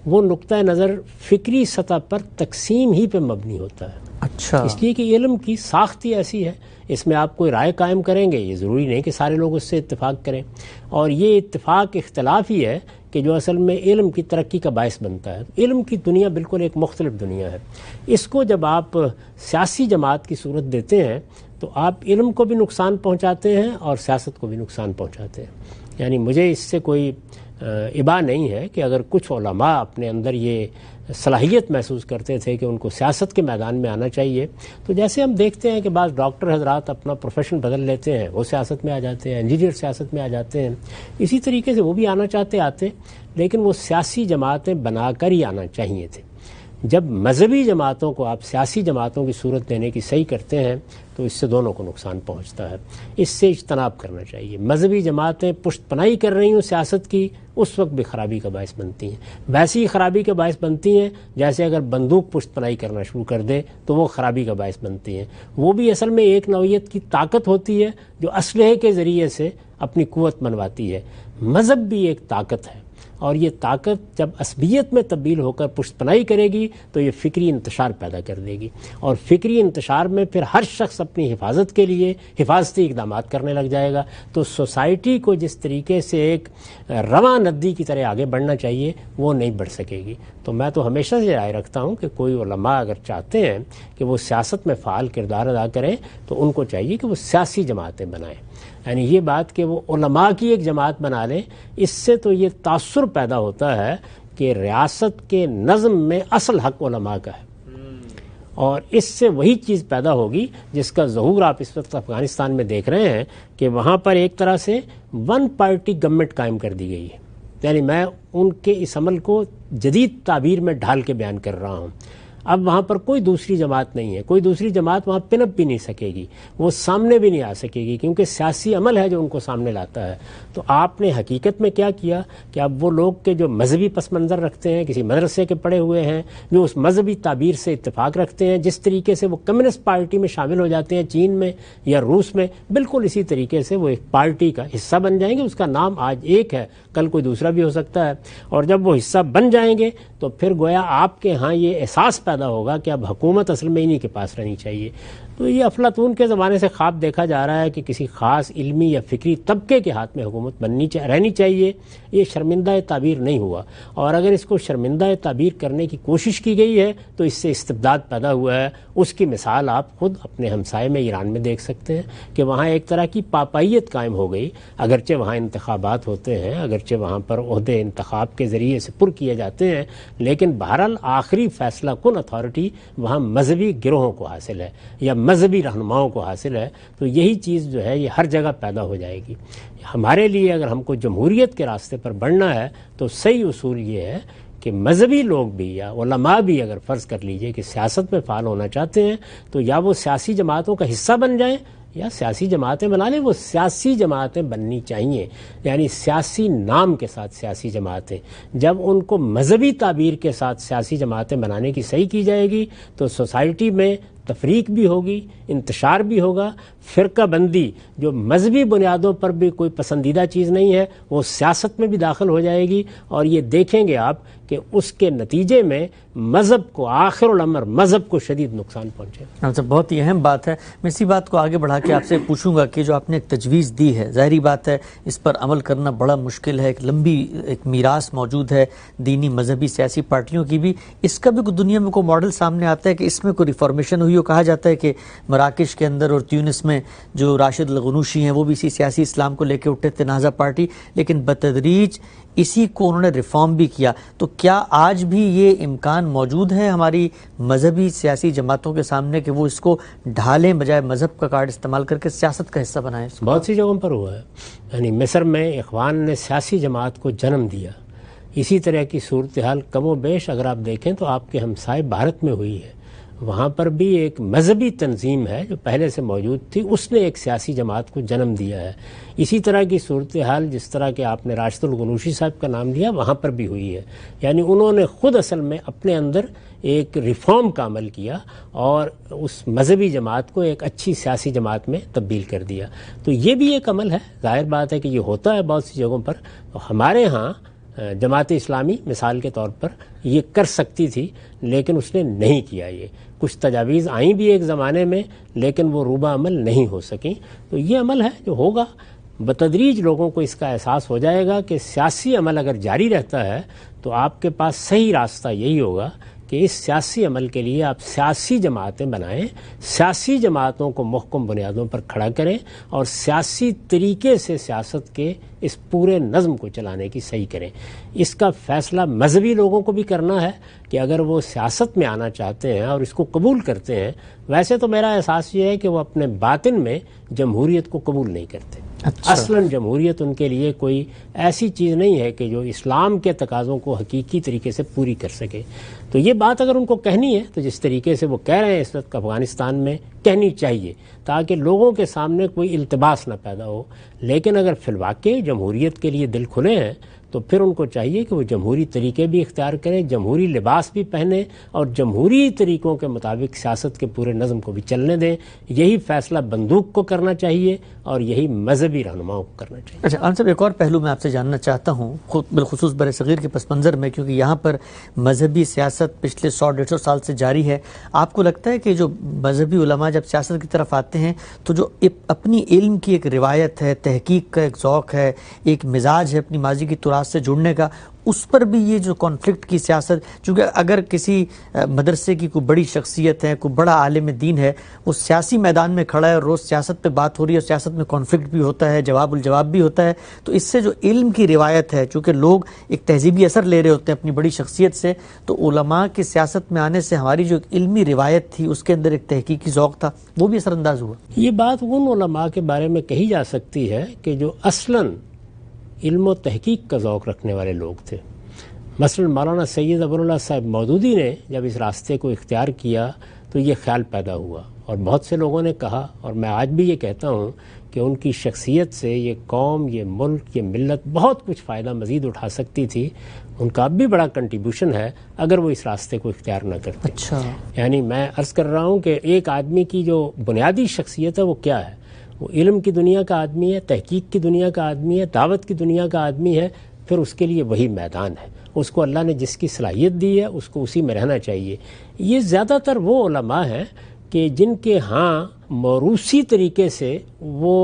وہ نقطہ نظر فکری سطح پر تقسیم ہی پہ مبنی ہوتا ہے. اچھا. اس لیے کہ علم کی ساخت ہی ایسی ہے، اس میں آپ کوئی رائے قائم کریں گے، یہ ضروری نہیں کہ سارے لوگ اس سے اتفاق کریں، اور یہ اتفاق اختلاف ہی ہے کہ جو اصل میں علم کی ترقی کا باعث بنتا ہے. علم کی دنیا بالکل ایک مختلف دنیا ہے. اس کو جب آپ سیاسی جماعت کی صورت دیتے ہیں تو آپ علم کو بھی نقصان پہنچاتے ہیں اور سیاست کو بھی نقصان پہنچاتے ہیں. یعنی مجھے اس سے کوئی ابا نہیں ہے کہ اگر کچھ علماء اپنے اندر یہ صلاحیت محسوس کرتے تھے کہ ان کو سیاست کے میدان میں آنا چاہیے، تو جیسے ہم دیکھتے ہیں کہ بعض ڈاکٹر حضرات اپنا پروفیشن بدل لیتے ہیں، وہ سیاست میں آ جاتے ہیں، انجینئر سیاست میں آ جاتے ہیں. اسی طریقے سے وہ بھی آنا چاہتے آتے، لیکن وہ سیاسی جماعتیں بنا کر ہی آنا چاہیے تھے. جب مذہبی جماعتوں کو آپ سیاسی جماعتوں کی صورت دینے کی صحیح کرتے ہیں تو اس سے دونوں کو نقصان پہنچتا ہے. اس سے اجتناب کرنا چاہیے. مذہبی جماعتیں پشت پناہی کر رہی ہوں سیاست کی، اس وقت بھی خرابی کا باعث بنتی ہیں. ویسی ہی خرابی کا باعث بنتی ہیں جیسے اگر بندوق پشت پناہی کرنا شروع کر دے تو وہ خرابی کا باعث بنتی ہیں. وہ بھی اصل میں ایک نوعیت کی طاقت ہوتی ہے جو اسلحے کے ذریعے سے اپنی قوت منواتی ہے. مذہب بھی ایک طاقت ہے، اور یہ طاقت جب عصبیت میں تبدیل ہو کر پشت پناہی کرے گی تو یہ فکری انتشار پیدا کر دے گی، اور فکری انتشار میں پھر ہر شخص اپنی حفاظت کے لیے حفاظتی اقدامات کرنے لگ جائے گا. تو سوسائٹی کو جس طریقے سے ایک رواں ندی کی طرح آگے بڑھنا چاہیے وہ نہیں بڑھ سکے گی. تو میں تو ہمیشہ سے رائے رکھتا ہوں کہ کوئی علماء اگر چاہتے ہیں کہ وہ سیاست میں فعال کردار ادا کریں تو ان کو چاہیے کہ وہ سیاسی جماعتیں بنائیں. یعنی یہ بات کہ وہ علماء کی ایک جماعت بنا لیں، اس سے تو یہ تاثر پیدا ہوتا ہے کہ ریاست کے نظم میں اصل حق علماء کا ہے، اور اس سے وہی چیز پیدا ہوگی جس کا ظہور آپ اس وقت افغانستان میں دیکھ رہے ہیں کہ وہاں پر ایک طرح سے 1 پارٹی گورنمنٹ قائم کر دی گئی ہے. یعنی میں ان کے اس عمل کو جدید تعبیر میں ڈھال کے بیان کر رہا ہوں. اب وہاں پر کوئی دوسری جماعت نہیں ہے، کوئی دوسری جماعت وہاں پن اپ بھی نہیں سکے گی، وہ سامنے بھی نہیں آ سکے گی، کیونکہ سیاسی عمل ہے جو ان کو سامنے لاتا ہے. تو آپ نے حقیقت میں کیا کیا کہ اب وہ لوگ کے جو مذہبی پس منظر رکھتے ہیں، کسی مدرسے کے پڑھے ہوئے ہیں، جو اس مذہبی تعبیر سے اتفاق رکھتے ہیں، جس طریقے سے وہ کمیونسٹ پارٹی میں شامل ہو جاتے ہیں چین میں یا روس میں، بالکل اسی طریقے سے وہ ایک پارٹی کا حصہ بن جائیں گے. اس کا نام آج ایک ہے، کل کوئی دوسرا بھی ہو سکتا ہے، اور جب وہ حصہ بن جائیں گے تو پھر گویا آپ کے ہاں یہ احساس پیدا ہوگا کہ اب حکومت اصل میں انہی کے پاس رہنی چاہیے. تو یہ افلاطون کے زمانے سے خواب دیکھا جا رہا ہے کہ کسی خاص علمی یا فکری طبقے کے ہاتھ میں حکومت رہنی چاہیے. یہ شرمندہ تعبیر نہیں ہوا، اور اگر اس کو شرمندہ تعبیر کرنے کی کوشش کی گئی ہے تو اس سے استبداد پیدا ہوا ہے. اس کی مثال آپ خود اپنے ہمسائے میں ایران میں دیکھ سکتے ہیں کہ وہاں ایک طرح کی پاپائیت قائم ہو گئی. اگرچہ وہاں انتخابات ہوتے ہیں، اگرچہ وہاں پر عہدے انتخاب کے ذریعے سے پر کیے جاتے ہیں، لیکن بہرحال آخری فیصلہ کن اتھارٹی وہاں مذہبی گروہوں کو حاصل ہے یا مذہبی رہنماؤں کو حاصل ہے. تو یہی چیز جو ہے یہ ہر جگہ پیدا ہو جائے گی. ہمارے لیے اگر ہم کو جمہوریت کے راستے پر بڑھنا ہے تو صحیح اصول یہ ہے کہ مذہبی لوگ بھی یا علماء بھی اگر فرض کر لیجئے کہ سیاست میں فعال ہونا چاہتے ہیں تو یا وہ سیاسی جماعتوں کا حصہ بن جائیں یا سیاسی جماعتیں بنا لیں. وہ سیاسی جماعتیں بننی چاہیے، یعنی سیاسی نام کے ساتھ سیاسی جماعتیں. جب ان کو مذہبی تعبیر کے ساتھ سیاسی جماعتیں بنانے کی صحیح کی جائے گی تو سوسائٹی میں تفریق بھی ہوگی، انتشار بھی ہوگا. فرقہ بندی جو مذہبی بنیادوں پر بھی کوئی پسندیدہ چیز نہیں ہے وہ سیاست میں بھی داخل ہو جائے گی، اور یہ دیکھیں گے آپ کہ اس کے نتیجے میں مذہب کو آخر الامر مذہب کو شدید نقصان پہنچے. بہت ہی اہم بات ہے. میں اسی بات کو آگے بڑھا کے آپ سے پوچھوں گا کہ جو آپ نے ایک تجویز دی ہے، ظاہری بات ہے اس پر عمل کرنا بڑا مشکل ہے، ایک لمبی ایک میراث موجود ہے دینی مذہبی سیاسی پارٹیوں کی بھی. اس کا بھی کوئی دنیا میں کوئی ماڈل سامنے آتا ہے کہ اس میں کوئی ریفارمیشن ہوئی ہو؟ کہا جاتا ہے کہ مراکش کے اندر اور تیونس میں جو راشد الغنوشی ہیں وہ بھی اسی سیاسی اسلام کو لے کے اٹھے تھے، نہضہ پارٹی، لیکن بتدریج اسی کو انہوں نے ریفارم بھی کیا. تو کیا آج بھی یہ امکان موجود ہے ہماری مذہبی سیاسی جماعتوں کے سامنے کہ وہ اس کو ڈھالیں بجائے مذہب کا کارڈ استعمال کر کے سیاست کا حصہ بنائیں؟ بہت سی جگہوں پر ہوا ہے. یعنی مصر میں اخوان نے سیاسی جماعت کو جنم دیا. اسی طرح کی صورتحال کم و بیش اگر آپ دیکھیں تو آپ کے ہمسائے بھارت میں ہوئی ہے. وہاں پر بھی ایک مذہبی تنظیم ہے جو پہلے سے موجود تھی، اس نے ایک سیاسی جماعت کو جنم دیا ہے. اسی طرح کی صورتحال جس طرح کہ آپ نے راشد الغنوشی صاحب کا نام لیا وہاں پر بھی ہوئی ہے. یعنی انہوں نے خود اصل میں اپنے اندر ایک ریفارم کا عمل کیا اور اس مذہبی جماعت کو ایک اچھی سیاسی جماعت میں تبدیل کر دیا. تو یہ بھی ایک عمل ہے، ظاہر بات ہے کہ یہ ہوتا ہے بہت سی جگہوں پر. ہمارے ہاں جماعت اسلامی مثال کے طور پر یہ کر سکتی تھی لیکن اس نے نہیں کیا. یہ کچھ تجاویز آئیں بھی ایک زمانے میں لیکن وہ روبہ عمل نہیں ہو سکیں. تو یہ عمل ہے جو ہوگا، بتدریج لوگوں کو اس کا احساس ہو جائے گا کہ سیاسی عمل اگر جاری رہتا ہے تو آپ کے پاس صحیح راستہ یہی ہوگا کہ اس سیاسی عمل کے لیے آپ سیاسی جماعتیں بنائیں، سیاسی جماعتوں کو محکم بنیادوں پر کھڑا کریں اور سیاسی طریقے سے سیاست کے اس پورے نظم کو چلانے کی صحیح کریں. اس کا فیصلہ مذہبی لوگوں کو بھی کرنا ہے کہ اگر وہ سیاست میں آنا چاہتے ہیں اور اس کو قبول کرتے ہیں. ویسے تو میرا احساس یہ ہے کہ وہ اپنے باطن میں جمہوریت کو قبول نہیں کرتے. اصلاً جمہوریت ان کے لیے کوئی ایسی چیز نہیں ہے کہ جو اسلام کے تقاضوں کو حقیقی طریقے سے پوری کر سکے. تو یہ بات اگر ان کو کہنی ہے تو جس طریقے سے وہ کہہ رہے ہیں اس وقت افغانستان میں کہنی چاہیے تاکہ لوگوں کے سامنے کوئی التباس نہ پیدا ہو. لیکن اگر فی الواقع جمہوریت کے لیے دل کھلے ہیں تو پھر ان کو چاہیے کہ وہ جمہوری طریقے بھی اختیار کریں، جمہوری لباس بھی پہنیں اور جمہوری طریقوں کے مطابق سیاست کے پورے نظم کو بھی چلنے دیں. یہی فیصلہ بندوق کو کرنا چاہیے اور یہی مذہبی رہنماؤں کو کرنا چاہیے. اچھا خان صاحب، ایک اور پہلو میں آپ سے جاننا چاہتا ہوں، بالخصوص بر صغیر کے پس منظر میں، کیونکہ یہاں پر مذہبی سیاست پچھلے 100-150 سال سے جاری ہے. آپ کو لگتا ہے کہ جو مذہبی علماء جب سیاست کی طرف آتے ہیں تو جو اپنی علم کی ایک روایت ہے، تحقیق کا ایک ذوق ہے، ایک مزاج ہے اپنی ماضی کی تراث سے جڑنے کا، اس پر بھی یہ جو کانفلکٹ کی سیاست، چونکہ اگر کسی مدرسے کی کوئی بڑی شخصیت ہے، کوئی بڑا عالم دین ہے، وہ سیاسی میدان میں کھڑا ہے اور روز سیاست پہ بات ہو رہی ہے اور سیاست میں کانفلکٹ بھی ہوتا ہے، جواب الجواب بھی ہوتا ہے، تو اس سے جو علم کی روایت ہے، چونکہ لوگ ایک تہذیبی اثر لے رہے ہوتے ہیں اپنی بڑی شخصیت سے، تو علماء کی سیاست میں آنے سے ہماری جو علمی روایت تھی اس کے اندر ایک تحقیقی ذوق تھا وہ بھی اثر انداز ہوا. یہ بات ان علماء کے بارے میں کہی جا سکتی ہے کہ جو اصلاً علم و تحقیق کا ذوق رکھنے والے لوگ تھے. مثلا مولانا سید ابر اللہ صاحب مودودی نے جب اس راستے کو اختیار کیا تو یہ خیال پیدا ہوا اور بہت سے لوگوں نے کہا، اور میں آج بھی یہ کہتا ہوں کہ ان کی شخصیت سے یہ قوم، یہ ملک، یہ ملت بہت کچھ فائدہ مزید اٹھا سکتی تھی. ان کا اب بھی بڑا کنٹریبیوشن ہے اگر وہ اس راستے کو اختیار نہ کرتے. اچھا، یعنی میں عرض کر رہا ہوں کہ ایک آدمی کی جو بنیادی شخصیت ہے وہ کیا ہے؟ وہ علم کی دنیا کا آدمی ہے، تحقیق کی دنیا کا آدمی ہے، دعوت کی دنیا کا آدمی ہے. پھر اس کے لیے وہی میدان ہے. اس کو اللہ نے جس کی صلاحیت دی ہے اس کو اسی میں رہنا چاہیے. یہ زیادہ تر وہ علماء ہیں کہ جن کے ہاں موروثی طریقے سے وہ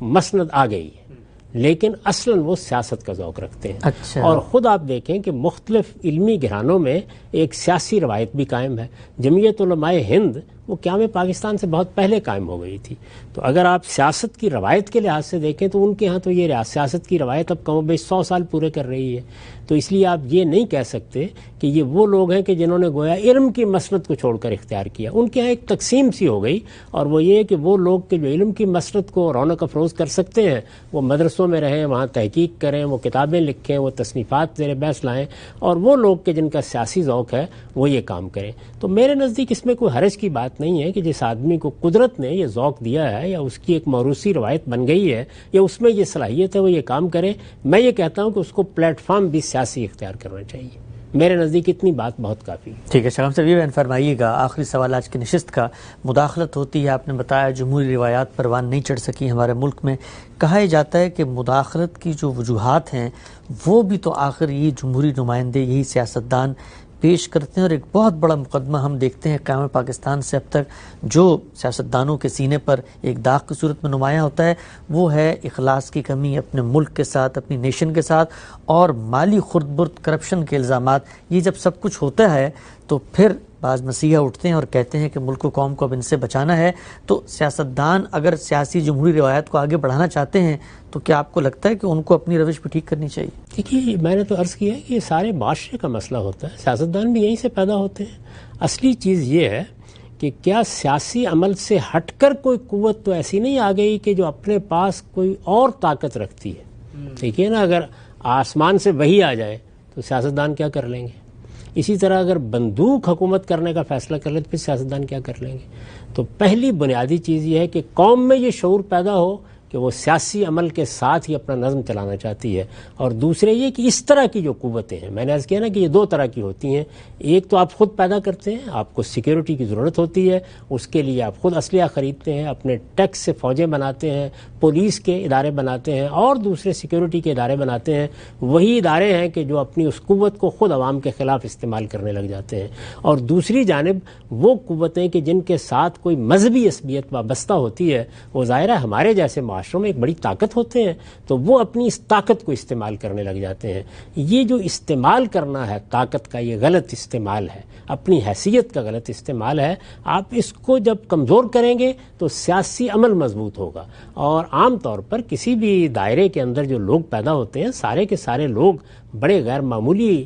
مسند آ گئی ہے لیکن اصلاً وہ سیاست کا ذوق رکھتے ہیں. اچھا. اور خود آپ دیکھیں کہ مختلف علمی گھرانوں میں ایک سیاسی روایت بھی قائم ہے. جمعیت علماء ہند وہ قیام پاکستان سے بہت پہلے قائم ہو گئی تھی. تو اگر آپ سیاست کی روایت کے لحاظ سے دیکھیں تو ان کے ہاں تو یہ سیاست کی روایت اب کم و بیش 100 سال پورے کر رہی ہے. تو اس لیے آپ یہ نہیں کہہ سکتے کہ یہ وہ لوگ ہیں کہ جنہوں نے گویا علم کی مسند کو چھوڑ کر اختیار کیا. ان کے ہاں ایک تقسیم سی ہو گئی اور وہ یہ کہ وہ لوگ کہ جو علم کی مسند کو رونق افروز کر سکتے ہیں وہ مدرسوں میں رہیں، وہاں تحقیق کریں، وہ کتابیں لکھیں، وہ تصنیفات زیر بحث لائیں، اور وہ لوگ کہ جن کا سیاسی ذوق ہے وہ یہ کام کریں. تو میرے نزدیک اس میں کوئی حرج کی بات نہیں ہے کہ جس آدمی کو قدرت نے یہ ذوق دیا ہے یا اس کی ایک موروثی روایت بن گئی ہے یا اس میں یہ صلاحیت ہے وہ یہ کام کرے. میں یہ کہتا ہوں کہ اس کو پلیٹ فارم بھی سیاسی اختیار کرنا چاہیے. میرے نزدیک اتنی بات بہت کافی ہے. ٹھیک ہے شاہ صاحب، یہ بیان فرمائیے گا. آخری سوال آج کی نشست کا، مداخلت ہوتی ہے، آپ نے بتایا جمہوری روایات پروان نہیں چڑھ سکی ہمارے ملک میں. کہا جاتا ہے کہ مداخلت کی جو وجوہات ہیں وہ بھی تو آخر یہ جمہوری نمائندے، یہی سیاستدان پیش کرتے ہیں. اور ایک بہت بڑا مقدمہ ہم دیکھتے ہیں قیام پاکستان سے اب تک جو سیاستدانوں کے سینے پر ایک داغ کی صورت میں نمایاں ہوتا ہے وہ ہے اخلاص کی کمی اپنے ملک کے ساتھ، اپنی نیشن کے ساتھ، اور مالی خرد برد، کرپشن کے الزامات. یہ جب سب کچھ ہوتا ہے تو پھر بعض مسیحا اٹھتے ہیں اور کہتے ہیں کہ ملک و قوم کو اب ان سے بچانا ہے. تو سیاستدان اگر سیاسی جمہوری روایت کو آگے بڑھانا چاہتے ہیں تو کیا آپ کو لگتا ہے کہ ان کو اپنی روش بھی ٹھیک کرنی چاہیے؟ دیکھیے، میں نے تو عرض کیا ہے کہ یہ سارے معاشرے کا مسئلہ ہوتا ہے. سیاستدان بھی یہیں سے پیدا ہوتے ہیں. اصلی چیز یہ ہے کہ کیا سیاسی عمل سے ہٹ کر کوئی قوت تو ایسی نہیں آ گئی کہ جو اپنے پاس کوئی اور طاقت رکھتی ہے. ٹھیک ہے نا، اگر آسمان سے وہی آ جائے تو سیاستدان کیا کر لیں گے؟ اسی طرح اگر بندوق حکومت کرنے کا فیصلہ کر لے تو پھر سیاستدان کیا کر لیں گے؟ تو پہلی بنیادی چیز یہ ہے کہ قوم میں یہ شعور پیدا ہو کہ وہ سیاسی عمل کے ساتھ ہی اپنا نظم چلانا چاہتی ہے، اور دوسرے یہ کہ اس طرح کی جو قوتیں ہیں، میں نے عرض کیا نا کہ یہ دو طرح کی ہوتی ہیں. ایک تو آپ خود پیدا کرتے ہیں، آپ کو سیکیورٹی کی ضرورت ہوتی ہے، اس کے لیے آپ خود اسلحہ خریدتے ہیں، اپنے ٹیکس سے فوجیں بناتے ہیں، پولیس کے ادارے بناتے ہیں اور دوسرے سیکیورٹی کے ادارے بناتے ہیں. وہی ادارے ہیں کہ جو اپنی اس قوت کو خود عوام کے خلاف استعمال کرنے لگ جاتے ہیں. اور دوسری جانب وہ قوتیں کہ جن کے ساتھ کوئی مذہبی عصبیت وابستہ ہوتی ہے، وہ ظاہر ہے ہمارے جیسے معاشروں میں ایک بڑی طاقت ہوتے ہیں، تو وہ اپنی اس طاقت کو استعمال کرنے لگ جاتے ہیں. یہ جو استعمال کرنا ہے طاقت کا، یہ غلط استعمال ہے، اپنی حیثیت کا غلط استعمال ہے. آپ اس کو جب کمزور کریں گے تو سیاسی عمل مضبوط ہوگا. اور عام طور پر کسی بھی دائرے کے اندر جو لوگ پیدا ہوتے ہیں، سارے کے سارے لوگ بڑے غیر معمولی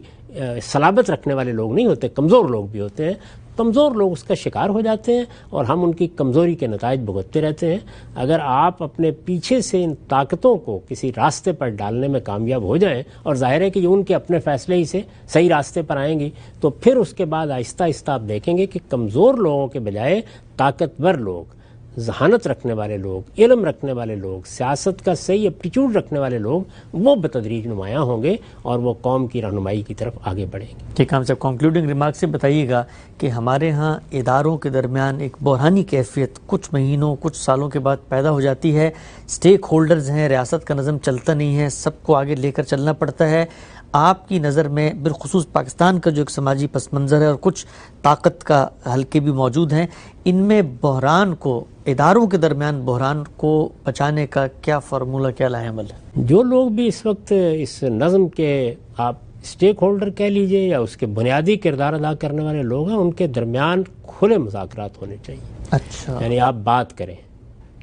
صلابت رکھنے والے لوگ نہیں ہوتے، کمزور لوگ بھی ہوتے ہیں. کمزور لوگ اس کا شکار ہو جاتے ہیں اور ہم ان کی کمزوری کے نتائج بھگتتے رہتے ہیں. اگر آپ اپنے پیچھے سے ان طاقتوں کو کسی راستے پر ڈالنے میں کامیاب ہو جائیں، اور ظاہر ہے کہ یہ ان کے اپنے فیصلے ہی سے صحیح راستے پر آئیں گی، تو پھر اس کے بعد آہستہ آہستہ آپ دیکھیں گے کہ کمزور لوگوں کے بجائے طاقتور لوگ، ذہانت رکھنے والے لوگ، علم رکھنے والے لوگ، سیاست کا صحیح اپٹیچیوڈ رکھنے والے لوگ، وہ بتدریج نمایاں ہوں گے اور وہ قوم کی رہنمائی کی طرف آگے بڑھیں گے. ٹھیک ہے، ہم سب کنکلوڈنگ ریمارک سے بتائیے گا کہ ہمارے ہاں اداروں کے درمیان ایک بحرانی کیفیت کچھ مہینوں کچھ سالوں کے بعد پیدا ہو جاتی ہے. اسٹیک ہولڈرز ہیں، ریاست کا نظم چلتا نہیں ہے، سب کو آگے لے کر چلنا پڑتا ہے. آپ کی نظر میں بالخصوص پاکستان کا جو ایک سماجی پس منظر ہے اور کچھ طاقت کا حلقے بھی موجود ہیں، ان میں بحران کو، اداروں کے درمیان بحران کو بچانے کا کیا فارمولہ، کیا لائے عمل ہے؟ جو لوگ بھی اس وقت اس نظم کے آپ اسٹیک ہولڈر کہہ لیجئے یا اس کے بنیادی کردار ادا کرنے والے لوگ ہیں، ان کے درمیان کھلے مذاکرات ہونے چاہیے. اچھا، یعنی آپ بات کریں،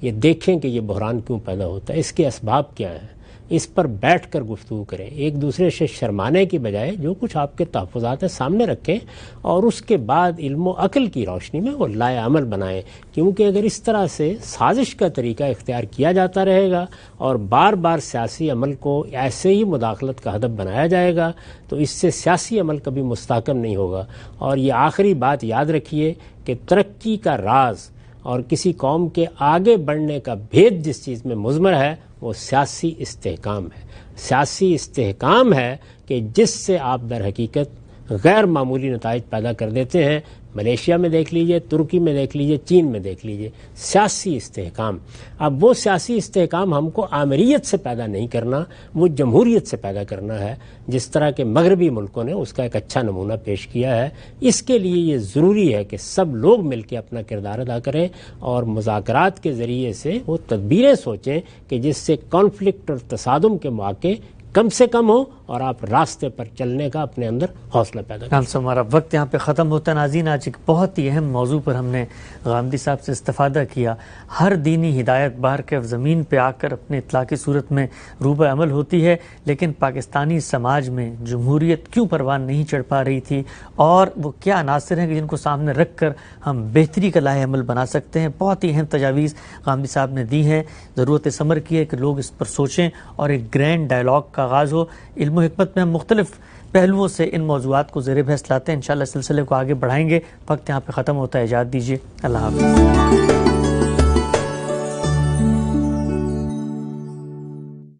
یہ دیکھیں کہ یہ بحران کیوں پیدا ہوتا ہے، اس کے اسباب کیا ہیں، اس پر بیٹھ کر گفتگو کریں. ایک دوسرے سے شرمانے کی بجائے جو کچھ آپ کے تحفظات ہیں سامنے رکھیں اور اس کے بعد علم و عقل کی روشنی میں وہ لائے عمل بنائیں. کیونکہ اگر اس طرح سے سازش کا طریقہ اختیار کیا جاتا رہے گا اور بار بار سیاسی عمل کو ایسے ہی مداخلت کا ہدف بنایا جائے گا تو اس سے سیاسی عمل کبھی مستحکم نہیں ہوگا. اور یہ آخری بات یاد رکھیے کہ ترقی کا راز اور کسی قوم کے آگے بڑھنے کا بھید جس چیز میں مضمر ہے وہ سیاسی استحکام ہے. سیاسی استحکام ہے کہ جس سے آپ در حقیقت غیر معمولی نتائج پیدا کر دیتے ہیں. ملیشیا میں دیکھ لیجئے، ترکی میں دیکھ لیجئے، چین میں دیکھ لیجئے، سیاسی استحکام. اب وہ سیاسی استحکام ہم کو آمریت سے پیدا نہیں کرنا، وہ جمہوریت سے پیدا کرنا ہے، جس طرح کے مغربی ملکوں نے اس کا ایک اچھا نمونہ پیش کیا ہے. اس کے لیے یہ ضروری ہے کہ سب لوگ مل کے اپنا کردار ادا کریں اور مذاکرات کے ذریعے سے وہ تدبیریں سوچیں کہ جس سے کانفلکٹ اور تصادم کے مواقع کم سے کم ہو اور آپ راستے پر چلنے کا اپنے اندر حوصلہ پیدا کریں. ہمارا وقت یہاں پہ ختم ہوتا ہے. ناظرین، آج ایک بہت ہی اہم موضوع پر ہم نے غامدی صاحب سے استفادہ کیا. ہر دینی ہدایت باہر کے زمین پہ آ کر اپنے اطلاع کی صورت میں روبہ عمل ہوتی ہے، لیکن پاکستانی سماج میں جمہوریت کیوں پروان نہیں چڑھ پا رہی تھی اور وہ کیا عناصر ہیں کہ جن کو سامنے رکھ کر ہم بہتری کا لائحہ عمل بنا سکتے ہیں. بہت ہی اہم تجاویز غامدی صاحب نے دی ہیں. ضرورت سمر کی ہے کہ لوگ اس پر سوچیں اور ایک گرینڈ ڈائلاگ کا آغاز ہو. علم و حکمت میں ہم مختلف پہلوؤں سے ان موضوعات کو زیر بحث لاتے ہیں. انشاءاللہ سلسلے کو آگے بڑھائیں گے. وقت یہاں پہ ختم ہوتا ہے. اجازت دیجیے. اللہ حافظ.